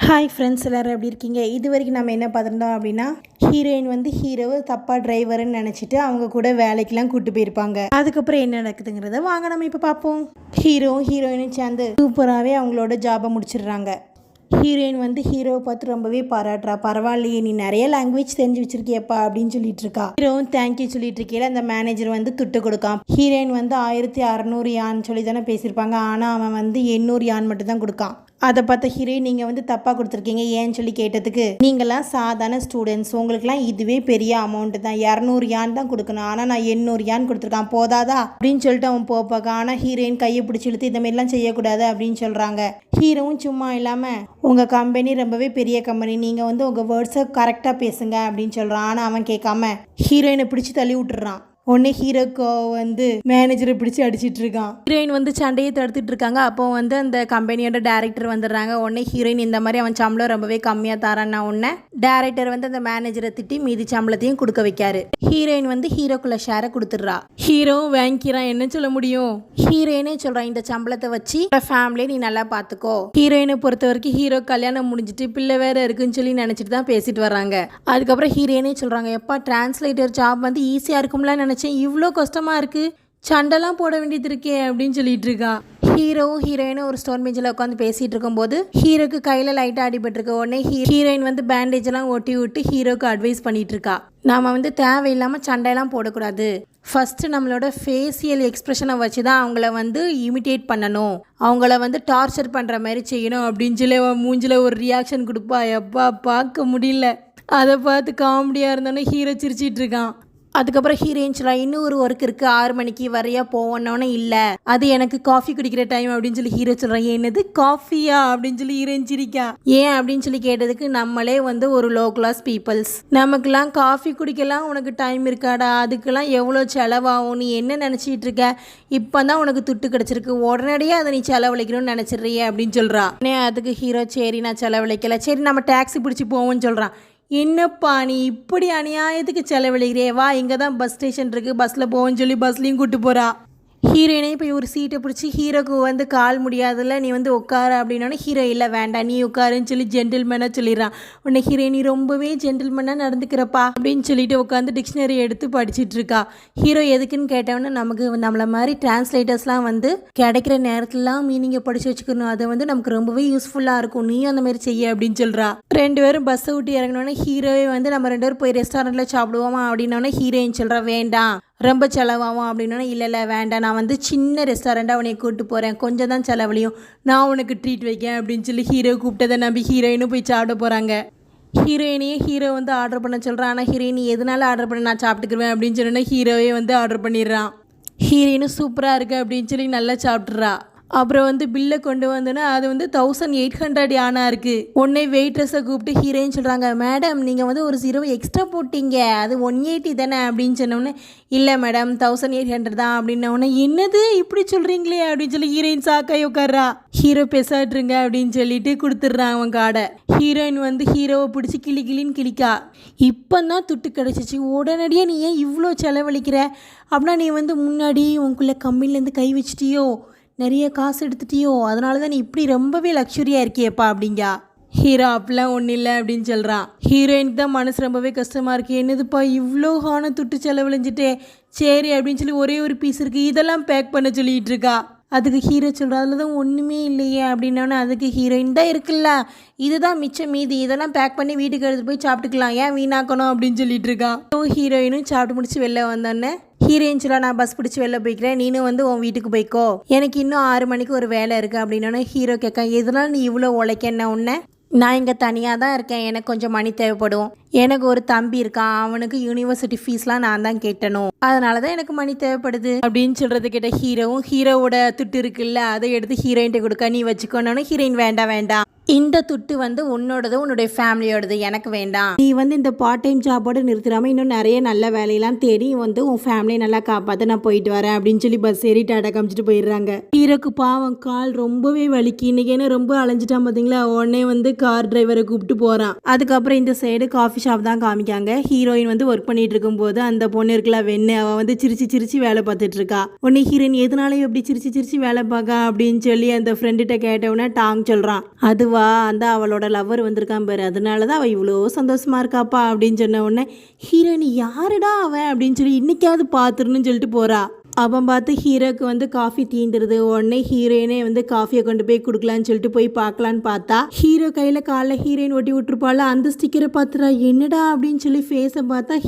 Hi friends, எல்லோரும் எப்படி இருக்கீங்க? இது வரைக்கும் நம்ம என்ன பார்த்துருந்தோம் அப்படின்னா, ஹீரோயின் வந்து ஹீரோவை தப்பாக டிரைவர்னு நினச்சிட்டு அவங்க கூட வேலைக்கெலாம் கூப்பிட்டு போயிருப்பாங்க. அதுக்கப்புறம் என்ன நடக்குதுங்கிறத வாங்க நம்ம இப்போ பார்ப்போம். ஹீரோவும் ஹீரோயினும் சேர்ந்து சூப்பராகவே அவங்களோட ஜாபை முடிச்சிடுறாங்க. ஹீரோயின் வந்து ஹீரோவை பார்த்து ரொம்பவே பாராட்டுறா. பரவாயில்லையே, நீ நிறைய லாங்குவேஜ் தெரிஞ்சு வச்சிருக்கியப்பா அப்படின்னு சொல்லிட்டு இருக்கா. ஹீரோவும் தேங்க்யூ சொல்லிட்டு இருக்கையில அந்த மேனேஜர் வந்து துட்டு கொடுக்கான். ஹீரோயின் வந்து 1600 யான் சொல்லி தானே பேசியிருப்பாங்க. ஆனால் அவன் வந்து 800 யான் மட்டும் தான் கொடுக்கான். அதை பார்த்த ஹீரோயின், நீங்கள் வந்து தப்பாக கொடுத்துருக்கீங்க ஏன்னு சொல்லி கேட்டதுக்கு, நீங்களாம் சாதாரண ஸ்டூடெண்ட்ஸ், உங்களுக்குலாம் இதுவே பெரிய அமௌண்ட்டு தான், 200 யான் தான் கொடுக்கணும், ஆனால் நான் 800 யான் கொடுத்துருக்கான், போதாதா அப்படின்னு சொல்லிட்டு அவன் போப்பாங்க. ஆனால் ஹீரோயின் கையை பிடிச்சி இழுத்து இந்த மாதிரிலாம் செய்யக்கூடாது அப்படின்னு சொல்கிறாங்க. ஹீரோவும் சும்மா இல்லாமல், உங்கள் கம்பெனி ரொம்பவே பெரிய கம்பெனி, நீங்கள் வந்து உங்கள் வேர்ட்ஸை கரெக்டாக பேசுங்க அப்படின்னு சொல்கிறான். ஆனால் அவன் கேட்காம ஹீரோயினை பிடிச்சி தள்ளி விட்டுறான். உடனே ஹீரோக்கோ வந்து மேனேஜரை பிடிச்சி அடிச்சிட்டு இருக்கான். ஹீரோயின் வந்து சண்டையை தடுத்துட்டு இருக்காங்க. அப்போ வந்து அந்த கம்பெனியோட டேரக்டர் வந்துடுறாங்க. உடனே ஹீரோயின் இந்த மாதிரி அவன் சம்பளம் ரொம்பவே கம்மியாக தரான்னா உடனே டேரக்டர் வந்து அந்த மேனேஜரை திட்டி மீதி சம்பளத்தையும் கொடுக்க வைக்காரு. ஹீரோயின் வந்து ஹீரோக்குள்ள ஷேரை கொடுத்துட்றா. ஹீரோ வாங்கிக்கிறான். என்ன சொல்ல முடியும்? ஹீரோயினே சொல்கிறான், இந்த சம்பளத்தை வச்சு ஃபேமிலியை நீ நல்லா பார்த்துக்கோ. ஹீரோயினை பொறுத்த வரைக்கும் ஹீரோ கல்யாணம் முடிஞ்சிட்டு பிள்ளை வேற இருக்குன்னு சொல்லி நினச்சிட்டு தான் பேசிட்டு வர்றாங்க. அதுக்கப்புறம் ஹீரோயினே சொல்கிறாங்க, எப்பா டிரான்ஸ்லேட்டர் ஜாப் வந்து ஈஸியாக இருக்கும்லாம் நினச்சேன், இவ்வளோ கஷ்டமாக இருக்குது, சண்டைலாம் போட வேண்டியது இருக்கே அப்படின்னு சொல்லிட்டு இருக்கா. ஹீரோவும் ஹீரோயினும் ஒரு ஸ்டோன் பெஞ்சில் உட்காந்து பேசிகிட்டு இருக்கும்போது ஹீரோக்கு கையில் லைட்டாக அடிபட்டிருக்கு. உடனே ஹீரோயின் வந்து பேண்டேஜெல்லாம் ஒட்டி விட்டு ஹீரோக்கு அட்வைஸ் பண்ணிகிட்டு இருக்கா. நாம் வந்து தேவையில்லாமல் சண்டையெல்லாம் போடக்கூடாது, ஃபஸ்ட்டு நம்மளோட ஃபேஷியல் எக்ஸ்ப்ரெஷனை வச்சு தான் அவங்கள வந்து இமிட்டேட் பண்ணணும், அவங்கள வந்து டார்ச்சர் பண்ணுற மாதிரி செய்யணும் அப்படின்னு சொல்லி மூஞ்சில் ஒரு ரியாக்ஷன் கொடுப்பா. எப்பா பார்க்க முடியல. அதை பார்த்து காமெடியாக இருந்தோன்னே ஹீரோ சிரிச்சிட்டு இருக்கான். அதுக்கப்புறம் ஹீரோயின் சொல்லலாம், இன்னும் ஒரு ஒர்க் இருக்குது, 6 மணிக்கு வரையா போவோன்னொன்னே, இல்லை அது எனக்கு காஃபி குடிக்கிற டைம் அப்படின்னு சொல்லி ஹீரோ சொல்கிறான். என்னது காஃபியா அப்படின்னு சொல்லி ஹீரோயின் சிரிக்கா. ஏன் அப்படின்னு சொல்லி கேட்டதுக்கு, நம்மளே வந்து ஒரு லோ கிளாஸ் பீப்புள்ஸ், நமக்குலாம் காஃபி குடிக்கலாம் உனக்கு டைம் இருக்காடா, அதுக்கெல்லாம் எவ்வளோ செலவாகும், நீ என்ன நினச்சிட்டு இருக்க, இப்போ தான் உனக்கு துட்டு கிடச்சிருக்கு, உடனடியாக அதை நீ செலவழிக்கணும்னு நினச்சிடுறிய அப்படின்னு சொல்கிறா. அதுக்கு ஹீரோ, சரி நான் செலவழிக்கல, சரி நம்ம டாக்ஸி பிடிச்சி போவோம்னு சொல்கிறான். என்னப்பா நீ இப்படி அநியாயத்துக்கு செலவழிக்கிறே, வா இங்கே தான் பஸ் ஸ்டேஷன் இருக்குது, பஸ்ஸில் போவோன்னு சொல்லி பஸ்லேயும் கூப்பிட்டு போகிறா. ஹீரோயினே இப்போ ஒரு சீட்டை பிடிச்சி, ஹீரோக்கு வந்து கால் முடியாதுல்ல, நீ வந்து உட்கார அப்படின்னோடனே ஹீரோ, இல்லை வேண்டாம் நீ உட்காருன்னு சொல்லி ஜென்டில்மேனாக சொல்லிடுறான். உடனே ஹீரோயின், நீ ரொம்பவே ஜென்டில்மேனாக நடந்துக்கிறப்பா அப்படின்னு சொல்லிட்டு உட்காந்து டிக்ஷனரி எடுத்து படிச்சுட்டு இருக்கா. ஹீரோ எதுக்குன்னு கேட்டவொன்னே, நமக்கு நம்மளை மாதிரி டிரான்ஸ்லேட்டர்ஸ்லாம் வந்து கிடைக்கிற நேரத்துலலாம் மீனிங்கை படித்து வச்சுக்கணும், அதை வந்து நமக்கு ரொம்பவே யூஸ்ஃபுல்லாக இருக்கும், நீயும் அந்த மாதிரி செய்ய அப்படின்னு சொல்கிறா. 2 பேரும் பஸ்ஸை விட்டு இறங்கினோடனே ஹீரோவே வந்து, நம்ம 2 பேரும் போய் ரெஸ்டாரண்ட்டில் சாப்பிடுவோமா அப்படின்னோடனே ஹீரோயின் சொல்கிறா, வேண்டாம் ரொம்ப செலவாகும் அப்படின்னா, இல்லை வேண்டாம், நான் வந்து சின்ன ரெஸ்டாரண்ட்டாக உன்னை கூப்பிட்டு போகிறேன், கொஞ்சம் தான் செலவழியும், நான் உனக்கு ட்ரீட் வைக்கேன் அப்படின்னு சொல்லி ஹீரோ கூப்பிட்டதை நம்பி ஹீரோயினும் போய் சாப்பிட போகிறாங்க. ஹீரோயினையே ஹீரோ வந்து ஆர்டர் பண்ண சொல்கிறான். ஆனால் ஹீரோயின் எதனால ஆர்டர் பண்ண, நான் சாப்பிட்டுக்குருவேன் அப்படின்னு சொன்னோன்னா ஹீரோவே வந்து ஆர்டர் பண்ணிடுறான். ஹீரோயினும் சூப்பராக இருக்குது அப்படின்னு சொல்லி நல்லா சாப்பிட்றா. அப்புறம் வந்து பில்லை கொண்டு வந்தோன்னா அது வந்து 1800 யானா இருக்குது. உடனே வெயிட்ரஸை கூப்பிட்டு ஹீரோயின் சொல்கிறாங்க, மேடம் நீங்கள் வந்து ஒரு 0 எக்ஸ்ட்ரா போட்டிங்க, அது 180 தானே அப்படின்னு சொன்னோடனே, இல்லை மேடம் 1800 தான் அப்படின்னோடனே, என்னது இப்படி சொல்கிறீங்களே அப்படின்னு சொல்லி ஹீரோயின் சாக்காய் உட்கார்றா. ஹீரோ பெசாட்டுருங்க அப்படின்னு சொல்லிட்டு கொடுத்துட்றான் அவன் காடை. ஹீரோயின் வந்து ஹீரோவை பிடிச்சி கிளின்னு கிளிக்கா. இப்போ தான் துட்டு கிடச்சிச்சு, உடனடியாக நீ ஏன் இவ்வளோ செலவழிக்கிற, அப்படின்னா நீ வந்து முன்னாடி உங்களுக்குள்ளே கம்மிலேருந்து கை வச்சிட்டியோ, நிறைய காசு எடுத்துட்டியோ, அதனால தான் நீ இப்படி ரொம்பவே லக்ஸுரியாக இருக்கியப்பா அப்படிங்கா. ஹீரோ, அப்படிலாம் ஒன்றும் இல்லை அப்படின்னு சொல்கிறான். ஹீரோயினுக்கு தான் மனசு ரொம்பவே கஷ்டமாக இருக்குது. என்னதுப்பா இவ்வளோ துட்டு செலவழிஞ்சிட்டே, சரி அப்படின்னு சொல்லி ஒரே ஒரு பீஸ் இருக்குது, இதெல்லாம் பேக் பண்ண சொல்லிகிட்டு இருக்கா. அதுக்கு ஹீரோ சொல்கிறா, அதில் தான் ஒன்றுமே இல்லையே அப்படின்னோடனே, அதுக்கு ஹீரோயின் தான் இருக்குல்ல, இதுதான் மிச்சம் மீதி, இதெல்லாம் பேக் பண்ணி வீட்டுக்கு எடுத்துகிட்டு போய் சாப்பிட்டுக்கலாம், ஏன் வீணாக்கணும் அப்படின்னு சொல்லிட்டு இருக்கா. ஹீரோயினும் சாப்பிட்டு முடிச்சு வெளில வந்தோடனே ஹீரோயின் சொல்ல, நான் பஸ் பிடிச்சி வெளில போய்க்கிறேன், நீனும் வந்து உன் வீட்டுக்கு போய்க்கோ, எனக்கு இன்னும் 6 மணிக்கு ஒரு வேலை இருக்குது அப்படின்னோடனே ஹீரோ கேட்க, எதனால் நீ இவ்வளோ உழைக்க, என்ன உன்னை, நான் இங்கே தனியாக தான் இருக்கேன், எனக்கு கொஞ்சம் மணி தேவைப்படும், எனக்கு ஒரு தம்பி இருக்கான், அவனுக்கு யூனிவர்சிட்டி ஃபீஸ்லாம் நான் தான் கேட்டணும், அதனால தான் எனக்கு மணி தேவைப்படுது அப்படின்னு சொல்கிறது கேட்ட ஹீரோவும், ஹீரோவோட துட்டு இருக்குல்ல அதை எடுத்து ஹீரோயின்ட்ட கொடுக்க, நீ வச்சுக்கோன்னு. ஹீரோயின், வேண்டாம் இந்த துட்டு வந்து உன்னோடது, உன்னுடைய ஃபேமிலியோடது, எனக்கு வேண்டாம், நீ வந்து இந்த பார்ட் டைம் ஜாபோடு நிறுத்திடாமல் இன்னும் நிறைய நல்ல வேலையெல்லாம் தேடி வந்து உன் ஃபேமிலியை நல்லா காப்பாற்ற நான் போயிட்டு வரேன் அப்படின்னு சொல்லி பஸ் ஏறி டாடா காமிச்சிட்டு போயிடுறாங்க. ஹீரோக்கு பாவம் கால் ரொம்பவே வலிக்கு, இன்னைக்கு என்ன ரொம்ப அலைஞ்சிட்டான் பார்த்தீங்களா. உடனே வந்து கார் டிரைவரை கூப்பிட்டு போகிறான். அதுக்கப்புறம் இந்த சைடு காஃபி ஷாப் தான் காமிக்காங்க. ஹீரோயின் வந்து ஒர்க் பண்ணிட்டு இருக்கும்போது அந்த பொண்ணு இருக்குல்ல வெண்ணு, என்ன அவள் வந்து சிரிச்சு சிரிச்சு வேலை பார்த்துட்டு இருக்கா. உடனே ஹீரோயின் எதனாலையும் எப்படி சிரிச்சு சிரிச்சு வேலை பார்க்கா அப்படின்னு சொல்லி அந்த ஃப்ரெண்டுகிட்ட கேட்டவுடனே டாங் சொல்கிறான். அதுவா அந்த அவளோட லவ்வர் வந்திருக்கான் பாரு, அதனாலதான் அவள் இவ்வளோ சந்தோஷமா இருக்காப்பா அப்படின்னு சொன்ன உடனே ஹீரோயின் யாருடா அவன் அப்படின்னு சொல்லி இன்னைக்காவது பார்த்துருன்னு சொல்லிட்டு போறா. அவன் பார்த்து ஹீரோக்கு வந்து காஃபி தீந்துருது. உடனே ஹீரோயினே வந்து காஃபியை கொண்டு போய் கொடுக்கலான்னு சொல்லிட்டு போய் பார்க்கலான்னு பார்த்தா ஹீரோ கையில் காலைல ஹீரோயின் ஒட்டி விட்டுருப்பாள். அந்த ஸ்டிக்கரை பார்த்துறா. என்னடா அப்படின்னு சொல்லி ஃபேஸை பார்த்தா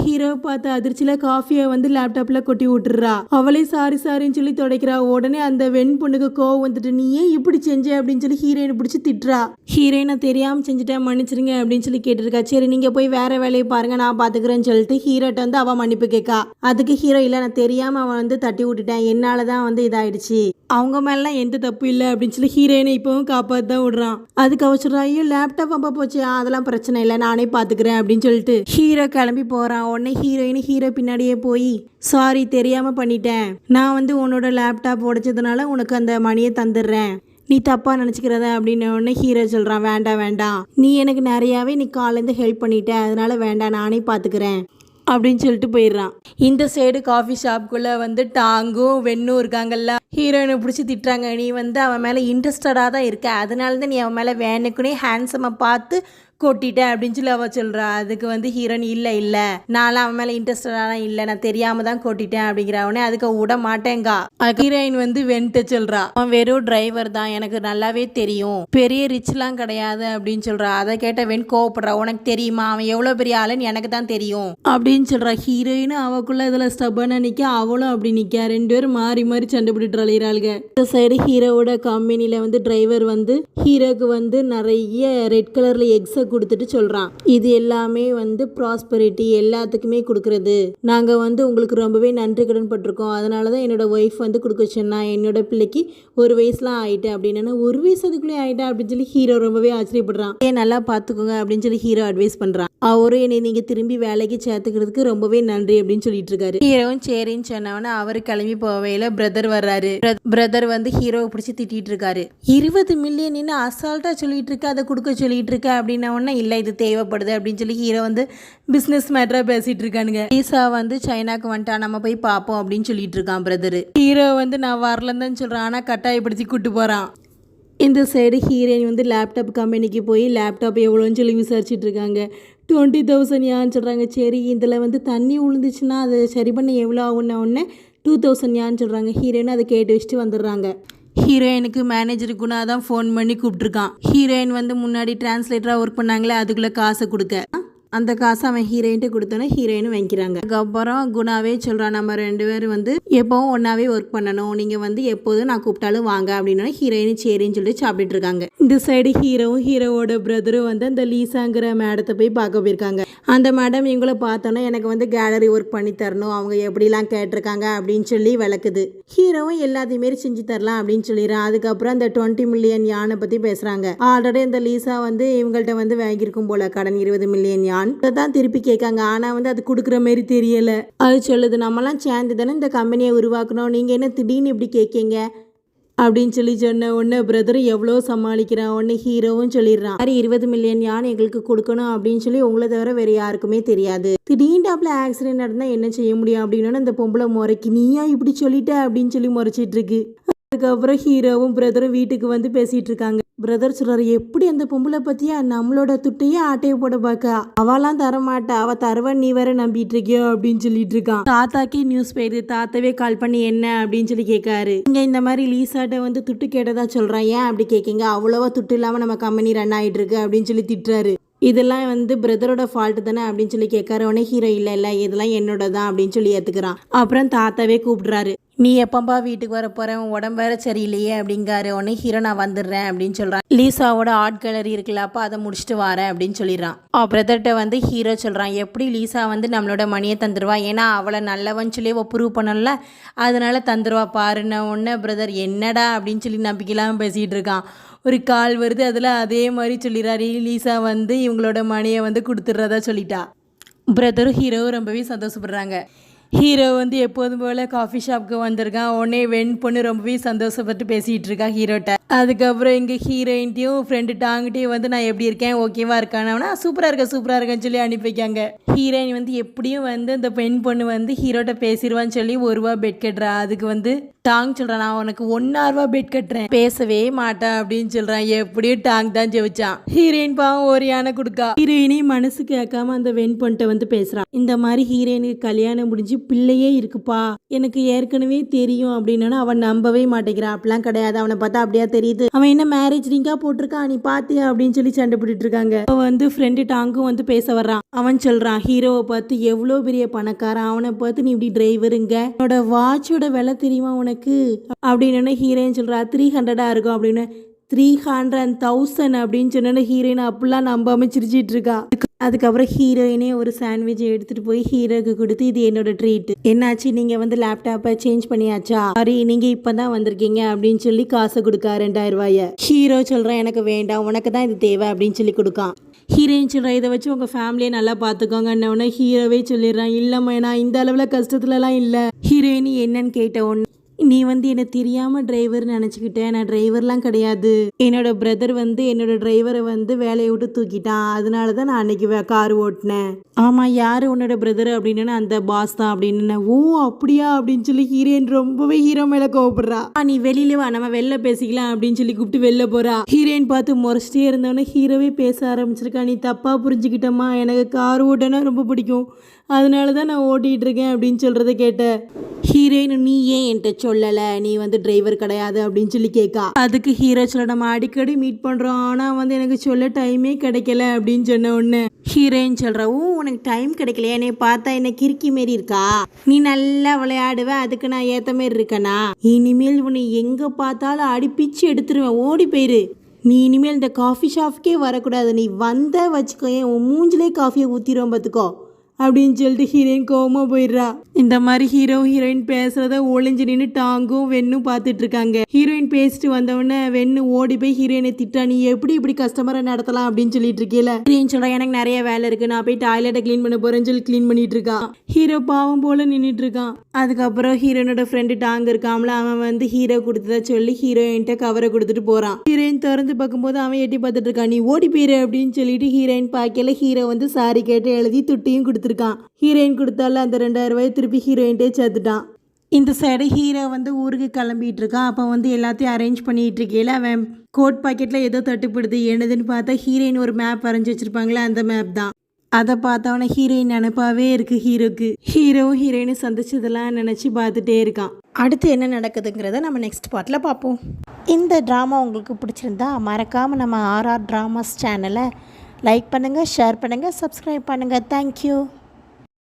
ஹீரோவை பார்த்து அதிர்ச்சியில் காஃபியை வந்து லேப்டாப்பில் கொட்டி விட்டுறா. அவளே சாரின்னு சொல்லி துடைக்கிறா. உடனே அந்த வெண் பொண்ணுக்கு கோவம் வந்துட்டு நீ ஏன் இப்படி செஞ்ச அப்படின்னு சொல்லி ஹீரோயினை பிடிச்சி திட்டுறா. ஹீரோயினை தெரியாமல் செஞ்சுட்டேன் மன்னிச்சிருங்க அப்படின்னு சொல்லி கேட்டிருக்கா. சரி நீங்கள் போய் வேற வேலையை பாருங்க நான் பார்த்துக்கிறேன்னு சொல்லிட்டு ஹீரோட்ட வந்து அவன் மன்னிப்பு கேட்கா. அதுக்கு ஹீரோ இல்லை நான் தெரியாமல் அவன் வந்து தட்டி விட்டுட்டேன், என்னால் தான் வந்து இதாயிடுச்சு, அவங்க மேலாம் எந்த தப்பு இல்லை அப்படின்னு சொல்லி ஹீரோயினை இப்போவும் காப்பாற்றி தான் விடுறான். அதுக்கு அவ சொல்கிறா ஐயோ லேப்டாப் அப்பா போச்சு, அதெல்லாம் பிரச்சனை இல்லை நானே பார்த்துக்கிறேன் அப்படின்னு சொல்லிட்டு ஹீரோ கிளம்பி போகிறான். உடனே ஹீரோயின் ஹீரோ பின்னாடியே போய் சாரி தெரியாமல் பண்ணிட்டேன், நான் வந்து உன்னோட லேப்டாப் உடைச்சதுனால உனக்கு அந்த மணியை தந்துடுறேன், நீ தப்பாக நினச்சிக்கிறத அப்படின்னு உடனே ஹீரோ சொல்கிறான். வேண்டாம் நீ எனக்கு நிறையாவே நீ காலேருந்து ஹெல்ப் பண்ணிட்ட, அதனால வேண்டாம் நானே பார்த்துக்கிறேன் அப்படின்னு சொல்லிட்டு போயிடுறான். இந்த சைடு காஃபி ஷாப்புக்குள்ளே வந்து டாங்கும் வெண்ணும் இருக்காங்கல்ல. ஹீரோயினை பிடிச்சி திட்டுறாங்க. நீ வந்து அவன் மேலே இன்ட்ரெஸ்டடாக தான் இருக்க, அதனால தான் நீ அவன் மேலே வேணுக்குனே ஹேண்ட்ஸமாக பார்த்து கொட்டிட்டேன் அப்படின்னு சொல்லி அவள் சொல்கிறா. அதுக்கு வந்து ஹீரோயின் இல்லை நான்லாம் அவன் மேலே இன்ட்ரெஸ்டடாலாம் இல்லை, நான் தெரியாமல் தான் கொட்டிட்டேன் அப்படிங்கிறவனே அதுக்கு விட மாட்டேங்கா. ஹீரோயின் வந்து வென்ட்டு சொல்கிறா. அவன் வெறும் டிரைவர் தான், எனக்கு நல்லாவே தெரியும், பெரிய ரிச்லாம் கிடையாது அப்படின்னு சொல்கிறா. அதை கேட்ட வென் கோவப்படுறா. உனக்கு தெரியுமா அவன் எவ்வளோ பெரிய ஆளுன்னு எனக்கு தான் தெரியும் அப்படின்னு சொல்கிறா. ஹீரோயினும் அவக்குள்ள இதில் ஸ்டபனாக நிற்க, அவளும் அப்படி நிற்க. ரெண்டு பேரும் மாறி மாறி சண்டை பிடிட்டு அழைகிறாளுங்க. இந்த சைடு ஹீரோவோட கம்பெனியில் வந்து டிரைவர் வந்து ஹீரோக்கு வந்து நிறைய ரெட் கலரில் எக்ஸை கொடுத்துட்டு சொல்கிறான். இது எல்லாமே வந்து ப்ராஸ்பரிட்டி எல்லாத்துக்குமே கொடுக்கறது, நாங்கள் வந்து உங்களுக்கு ரொம்பவே நன்றி கடன் பட்டிருக்கோம், அதனால தான் என்னோட ஒய்ஃப் வந்து கொடுக்க சொன்னா, என்னோட பிள்ளைக்கு 1 வயசுலாம் ஆயிட்டு அப்படின்னு. 1 வயசு அதுக்குள்ளே ஆயிட்டா அப்படின்னு சொல்லி ஹீரோ ரொம்பவே ஆச்சரியப்படுறான். ஏன் நல்லா பார்த்துக்கோங்க அப்படின்னு சொல்லி ஹீரோ அட்வைஸ் பண்ணுறான். அவரும் என்னை நீங்கள் திரும்பி வேலைக்கு சேர்த்துக்கிறதுக்கு ரொம்பவே நன்றி அப்படின்னு சொல்லிட்டு இருக்காரு. ஹீரோவும் சரின்னு சொன்னவன அவர் கிளம்பி போவையில் பிரதர் வர்றாரு. பிரதர் வந்து ஹீரோவை பிடிச்சி திட்டிட்டு இருக்காரு. 20 மில்லியன் அசால்ட்டாக சொல்லிட்டு இருக்க, அதை கொடுக்க சொல்லிட்டு இருக்க அப்படின்னா இல்லை இது தேவைப்படுது அப்படின்னு சொல்லி ஹீரோ வந்து பிஸ்னஸ் மேட்டராக பேசிட்டு இருக்கானுங்க. ஈசா வந்து சைனாக்கு வந்துட்டா நம்ம போய் பார்ப்போம் அப்படின்னு சொல்லிட்டு இருக்கான் பிரதர். ஹீரோ வந்து நான் வரலன்னு தான் சொல்கிறான், ஆனால் கட்டாயப்படுத்தி கூட்டு போகிறான். இந்த சைடு ஹீரோயின் வந்து லேப்டாப் கம்பெனிக்கு போய் லேப்டாப் எவ்வளோன்னு சொல்லி விசாரிச்சுட்டு இருக்காங்க. 20,000 யான்னு சொல்கிறாங்க. சரி இதில் வந்து தண்ணி விழுந்துச்சுன்னா அதை சரி பண்ண எவ்வளோ ஆகுன்னா ஒன்று 2,000 யான்னு சொல்கிறாங்க. ஹீரோயின் அதை கேட்டு வச்சுட்டு வந்துடுறாங்க. ஹீரோயினுக்கு மேனேஜர் குணா தான் ஃபோன் பண்ணி கூப்பிட்ருக்கான். ஹீரோயின் வந்து முன்னாடி டிரான்ஸ்லேட்டராக ஒர்க் பண்ணாங்களே அதுக்குள்ளே காசை கொடுக்க, அந்த காசை அவன் ஹீரோயின்ட்டு கொடுத்தோன்னே ஹீரோயினும் வாங்கிக்கிறாங்க. அதுக்கப்புறம் குணாவே சொல்கிறான் நம்ம 2 பேரும் வந்து எப்போவும் ஒன்றாவே ஒர்க் பண்ணணும், நீங்கள் வந்து எப்போதும் நான் கூப்பிட்டாலும் வாங்க அப்படின்னா ஹீரோயின் சரின்னு சொல்லிட்டு சாப்பிட்டுட்டு இருக்காங்க. இந்த சைடு ஹீரோவும் ஹீரோவோட பிரதரும் வந்து அந்த லீசாங்கிற மேடத்தை போய் பார்க்க போயிருக்காங்க. அந்த மேடம் இவங்கள பார்த்தோன்னா எனக்கு வந்து கேலரி ஒர்க் பண்ணி தரணும், அவங்க எப்படிலாம் கேட்டிருக்காங்க அப்படின்னு சொல்லி விளக்குது. ஹீரோவும் எல்லாத்தையுமே செஞ்சு தரலாம் அப்படின்னு சொல்லிடுறான். அதுக்கப்புறம் அந்த 20 மில்லியன் யானை பற்றி பேசுகிறாங்க. ஆல்ரெடி இந்த லீசா வந்து இவங்கள்ட்ட வந்து வாங்கியிருக்கும் போல கடன் 20 மில்லியன் யான். அதை தான் திருப்பி கேட்காங்க. ஆனால் வந்து அது கொடுக்குற மாதிரி தெரியல. அது சொல்லுது நம்மலாம் சேர்ந்து தானே இந்த கம்பெனியை உருவாக்கணும், நீங்கள் என்ன திடீர்னு இப்படி கேட்கீங்க அப்படின்னு சொல்லி சொன்ன உடனே பிரதர் எவ்வளோ சமாளிக்கிறான். உடனே ஹீரோவும் சொல்லிடுறான் 20 மில்லியன் யான் எங்களுக்கு கொடுக்கணும் அப்படின்னு சொல்லி உங்களை தவிர வேறு யாருக்குமே தெரியாது, திடீர்னு அப்பல ஆக்சிடென்ட் நடந்தால் என்ன செய்ய முடியும் அப்படின்னு அந்த பொம்பளை முறைக்கு நீயா இப்படி சொல்லிட்ட அப்படின்னு சொல்லி முறைச்சிட்டு இருக்கு. அதுக்கப்புறம் ஹீரோவும் பிரதரும் வீட்டுக்கு வந்து பேசிட்டு இருக்காங்க. பிரதர் சொல்றாரு எப்படி அந்த பொம்பளை பத்தியா நம்மளோட துட்டையே ஆட்டையை போட பார்க்க, அவெல்லாம் தரமாட்டா, அவ தருவன் நீ வேற நம்பிட்டு இருக்கியோ அப்படின்னு சொல்லிட்டு இருக்கான். தாத்தாக்கே நியூஸ் போயிடுது. தாத்தாவே கால் பண்ணி என்ன அப்படின்னு சொல்லி கேட்காரு. இங்க இந்த மாதிரி லீசாட்ட வந்து துட்டு கேட்டதா சொல்றான், ஏன் அப்படி கேட்கீங்க, அவ்வளவா துட்டு இல்லாம நம்ம கம்பெனி ரன் ஆயிட்டு இருக்கு அப்படின்னு சொல்லி திட்டுறாரு. இதெல்லாம் வந்து பிரதரோட ஃபால்ட்டு தானே அப்படின்னு சொல்லி கேட்காரு. உடனே ஹீரோ இல்லை இதெல்லாம் என்னோட தான் அப்படின்னு சொல்லி ஏற்றுக்கிறான். அப்புறம் தாத்தாவே கூப்பிடுறாரு. நீ எப்பப்பா வீட்டுக்கு வர போகிறேன், உடம்பு வேற சரியில்லையே அப்படிங்காரு. உடனே ஹீரோ நான் வந்துடுறேன் அப்படின்னு சொல்கிறான். லீசாவோட ஆர்ட் கேலரி இருக்குல்ல, அப்போ அதை முடிச்சுட்டு வரேன் அப்படின்னு சொல்லிடுறான். பிரதர்கிட்ட வந்து ஹீரோ சொல்கிறான் எப்படி லீசா வந்து நம்மளோட மணியை தந்துடுவா, ஏன்னா அவளை நல்லவன்னு சொல்லி ப்ரூவ் பண்ணல, அதனால தந்துடுவா பாருன்ன உடனே பிரதர் என்னடா அப்படின்னு சொல்லி நம்பிக்கையில்லாமல் பேசிகிட்டு இருக்கான். ஒரு கால் வருது, அதில் அதே மாதிரி சொல்லிடுறாரு. லீசா வந்து இவங்களோட மணியை வந்து கொடுத்துட்றதா சொல்லிட்டா. பிரதரும் ஹீரோவும் ரொம்பவே சந்தோஷப்படுறாங்க. ஹீரோ வந்து எப்போதும் போல காஃபி ஷாப்க்கு வந்திருக்கான். உடனே வெண் பொண்ணு ரொம்பவே சந்தோஷப்பட்டு பேசிகிட்டு இருக்கா ஹீரோட்ட. அதுக்கப்புறம் இங்கே ஹீரோயின்ட்டையும் ஃப்ரெண்டு டாங்கிட்டையும் வந்து நான் எப்படி இருக்கேன் ஓகேவா இருக்கானா சூப்பராக இருக்கேன்னு சொல்லி அனுப்பி வைக்காங்க. ஹீரோயின் வந்து எப்படியும் வந்து அந்த பெண் பொண்ணு வந்து ஹீரோட்ட பேசிடுவான்னு சொல்லி ₹1 பெட் கட்டுறா. அதுக்கு வந்து டாங் சொல்கிறான், நான் உனக்கு ₹1.5 பெட் கட்டுறேன், பேசவே மாட்டேன் அப்படின்னு சொல்கிறான். எப்படியும் டாங் தான் ஜெயிச்சான். ஹீரோயின் பாவம் ஒரு யானை கொடுக்கா. ஹீரோயினே மனசு கேட்காம அந்த வெண் பொண்ணிட்ட வந்து பேசுகிறான். இந்த மாதிரி ஹீரோயினுக்கு கல்யாணம் முடிஞ்சு பிள்ளையே இருக்குப்பா, எனக்கு ஏற்கனவே தெரியும் அப்படின்னா அவன் நம்பவே மாட்டேங்கிறான். அப்படிலாம் கிடையாது, அவனை பார்த்தா அப்படியா தெரியுது, அவன் என்ன மேரேஜ் ரிங்கா போட்டிருக்கான் நீ பாத்தியா அப்படின்னு சொல்லி சண்டை போட்டுட்டு இருக்காங்க. அவன் வந்து ஃப்ரெண்டு டாங்கும் வந்து பேச வர்றான். அவன் சொல்றான் ஹீரோவை பார்த்து, எவ்வளோ பெரிய பணக்காரன், அவனை பார்த்து நீ இப்படி டிரைவருங்க, என்னோட வாட்சோட விலை தெரியுமா உனக்கு அப்படின்னு. ஹீரோயின் சொல்றா 300 இருக்கும் அப்படின்னு. 300,000 அப்படின்னு சொன்ன ஹீரோயின் அப்படிலாம் நம்பாம சிரிச்சிட்டு இருக்கா. அதுக்கப்புறம் ஹீரோயினே ஒரு சாண்ட்விட்ச் எடுத்துட்டு போய் ஹீரோக்கு கொடுத்து, இது என்னோட ட்ரீட், என்னாச்சு நீங்க வந்து லேப்டாப்பை சேஞ்ச் பண்ணியாச்சா, சாரி நீங்க இப்பதான் வந்திருக்கீங்க அப்படின்னு சொல்லி காசை கொடுக்கா ₹2000. ஹீரோ சொல்றான் எனக்கு வேண்டாம், உனக்கு தான் இது தேவை அப்படின்னு சொல்லி கொடுக்கான். ஹீரோயின் சொல்கிறா இதை வச்சு உங்கள் ஃபேமிலியை நல்லா பார்த்துக்கோங்கன்னொன்னே ஹீரோவே சொல்லிடுறான், இல்லைம்மா நான் இந்த அளவில் கஷ்டத்துலலாம் இல்லை. ஹீரோயின் என்னன்னு கேட்ட உடனே, நீ வந்து என்னை தெரியாமல் டிரைவர்னு நினச்சிக்கிட்டேன், நான் டிரைவர்லாம் கிடையாது, என்னோட பிரதர் வந்து என்னோட டிரைவரை வந்து வேலையை விட்டு தூக்கிட்டான், அதனால தான் நான் அன்னைக்கு கார் ஓட்டினேன். ஆமாம் யார் உன்னோட பிரதர் அப்படின்னு, அந்த பாஸ் தான் அப்படின்னு. ஓ அப்படியா அப்படின்னு சொல்லி ஹீரோயின் ரொம்பவே ஹீரோ மேலே கோவப்படுறா. நீ வெளியில வா நம்ம வெளில பேசிக்கலாம் அப்படின்னு சொல்லி கூப்பிட்டு வெளில போறா. ஹீரோயின் பார்த்து முறைச்சிட்டே இருந்தவொடனே ஹீரோவே பேச ஆரம்பிச்சிருக்கா, நீ தப்பா புரிஞ்சுக்கிட்டம்மா, எனக்கு கார் ஓட்டனா ரொம்ப பிடிக்கும், அதனால தான் நான் ஓட்டிகிட்டு இருக்கேன் அப்படின்னு சொல்கிறத கேட்ட ஹீரோயின், நீ ஏன் என்கிட்ட சொல்லலை, நீ வந்து டிரைவர் கிடையாது அப்படின்னு சொல்லி கேட்கா. அதுக்கு ஹீரோ சொல்ல, நம்ம அடிக்கடி மீட் பண்ணுறோம், ஆனால் வந்து எனக்கு சொல்ல டைமே கிடைக்கல அப்படின்னு சொன்ன உடனே ஹீரோயின் சொல்கிறா, ஓ உனக்கு டைம் கிடைக்கலையா, என்னை பார்த்தா என்ன கிறுக்கி மாரி இருக்கா, நீ நல்லா விளையாடுவ, அதுக்கு நான் ஏற்ற மாரி இருக்கேனா, இனிமேல் உன்னை எங்கே பார்த்தாலும் அடிப்பிச்சு எடுத்துருவேன், ஓடி போயிரு, நீ இனிமேல் இந்த காஃபி ஷாப்புக்கே வரக்கூடாது, நீ வந்த வச்சுக்கோ உன் மூஞ்சிலே காஃபியை ஊற்றிடுவோம் பார்த்துக்கோ அப்படின்னு சொல்லிட்டு ஹீரோயின் கோவமா போயிடுறா. இந்த மாதிரி ஹீரோ ஹீரோயின் பேசுறத ஒளிஞ்சு நின்று டாங்கும் வெண்ணும் பார்த்துட்டு இருக்காங்க. ஹீரோயின் பேசிட்டு வந்தவொடனே வெண்ணு ஓடி போய் ஹீரோயினை திட்டா, நீ எப்படி இப்படி கஸ்டமரை நடத்தலாம் அப்படின்னு சொல்லிட்டு இருக்கீல. ஹீரோயின் சொல்றா, எனக்கு நிறைய வேலை இருக்கு, நான் போய் டாய்லெட்டை கிளீன் பண்ண போறேன்னு சொல்லி கிளீன் பண்ணிட்டு இருக்கான். ஹீரோ பாவம் போல நின்றுட்டு இருக்கான். அதுக்கப்புறம் ஹீரோயினோட ஃப்ரெண்டு டாங் இருக்காமல, அவன் வந்து ஹீரோ கொடுத்ததா சொல்லி ஹீரோயின்ட்ட கவரை கொடுத்துட்டு போறான். ஹீரோயின் திறந்து பார்க்கும்போது அவன் எட்டி பார்த்துட்டு இருக்கான். நீ ஓடி போயிரு அப்படின்னு சொல்லிட்டு ஹீரோயின் பார்க்கல. ஹீரோ வந்து சாரி கேட்டு எழுதி துட்டியும் கொடுத்துருக்கான். ஹீரோயின் கொடுத்தால அந்த ₹2000 திருப்பி ஹீரோயின்ட்டே சேர்த்துட்டான். இந்த சைடு ஹீரோ வந்து ஊருக்கு கிளம்பிட்டு இருக்கான். அப்போ வந்து எல்லாத்தையும் அரேஞ்ச் பண்ணிட்டு இருக்கேல, அவன் கோட் பாக்கெட்டில் ஏதோ தட்டுப்படுது, என்னதுன்னு பார்த்தா ஹீரோயின் ஒரு மேப் வரைஞ்சி வச்சிருப்பாங்களே அந்த மேப் தான். அதை பார்த்தவொன்னே ஹீரோயின் நினைப்பாவே இருக்கு ஹீரோக்கு. ஹீரோ ஹீரோயினை சந்திச்சதெல்லாம் நினச்சி பார்த்துட்டே இருக்கான். அடுத்து என்ன நடக்குதுங்கிறத நம்ம நெக்ஸ்ட் பார்ட்டில் பார்ப்போம். இந்த ட்ராமா உங்களுக்கு பிடிச்சிருந்தா மறக்காமல் நம்ம RR Dramas சேனலை லைக் பண்ணுங்கள், ஷேர் பண்ணுங்கள், சப்ஸ்கிரைப் பண்ணுங்கள். தேங்க்யூ.